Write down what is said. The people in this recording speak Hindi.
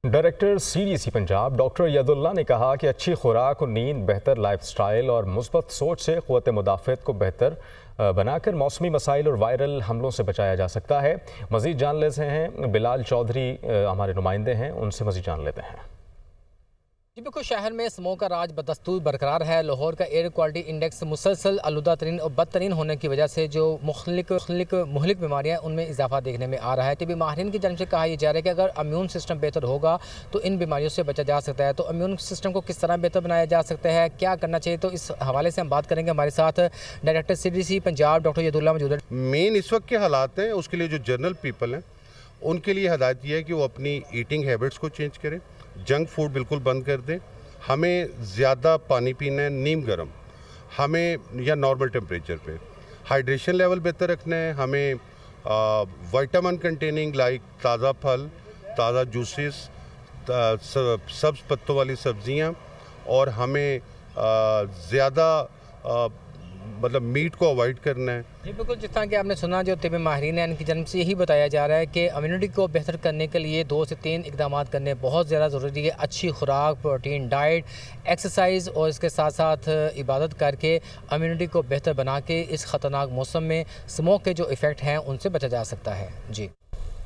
Director CDC Punjab doctor Yadulla ने कहा कि अच्छी खुराक और नींद, बेहतर लाइफस्टाइल और मुस्बत सोच से क़ुव्वत मुदाफ़अत को बेहतर बनाकर मौसमी मसाइल और वायरल हमलों से बचाया जा सकता है। मज़ीद जान लेते हैं, बिलाल चौधरी हमारे नुमाइंदे हैं, उनसे मज़ीद जान लेते हैं। जी बिल्कुल, शहर में स्मोक का राज बदस्तूर बरकरार है। लाहौर का एयर क्वालिटी इंडेक्स मुसलसल आलूदा तरीन और बदतरीन होने की वजह से जो मुहलिक बीमारियाँ हैं उनमें इजाफा देखने में आ रहा है। तभी माहिरीन की जानब से कहा यह जा रहा है कि अगर इम्यून सिस्टम बेहतर होगा तो इन बीमारियों से बचा जा सकता है। तो इम्यून सिस्टम को किस तरह बेहतर बनाया जा सकता है, क्या करना चाहिए, तो इस हवाले से हम बात करेंगे। हमारे साथ director CDC Punjab doctor Yadulla मौजूद है। मेन इस वक्त के हालात हैं, उसके लिए जो जनरल पीपल हैं उनके लिए हदायत यह है कि वो अपनी ईटिंग हैबिट्स को चेंज करें, जंक फूड बिल्कुल बंद कर दें। हमें ज़्यादा पानी पीना है, नीम गर्म, हमें या नॉर्मल टेम्परेचर पे। हाइड्रेशन लेवल बेहतर रखना है, हमें विटामिन कंटेनिंग लाइक ताज़ा फल, ताज़ा जूसेस, सब्ज़ पत्तों वाली सब्ज़ियाँ, और हमें ज़्यादा मतलब मीट को अवॉइड करना है। जी बिल्कुल, जिस तरह कि आपने सुना, जो तिब माहिरीन है इनकी जन्म से यही बताया जा रहा है कि इम्यूनिटी को बेहतर करने के लिए 2 से 3 इकदाम करने बहुत ज़्यादा ज़रूरी है। अच्छी खुराक, प्रोटीन डाइट, एक्सरसाइज और इसके साथ साथ इबादत करके इम्यूनिटी को बेहतर बना के इस ख़तरनाक मौसम में स्मोक के जो इफ़ेक्ट हैं उनसे बचा जा सकता है। जी।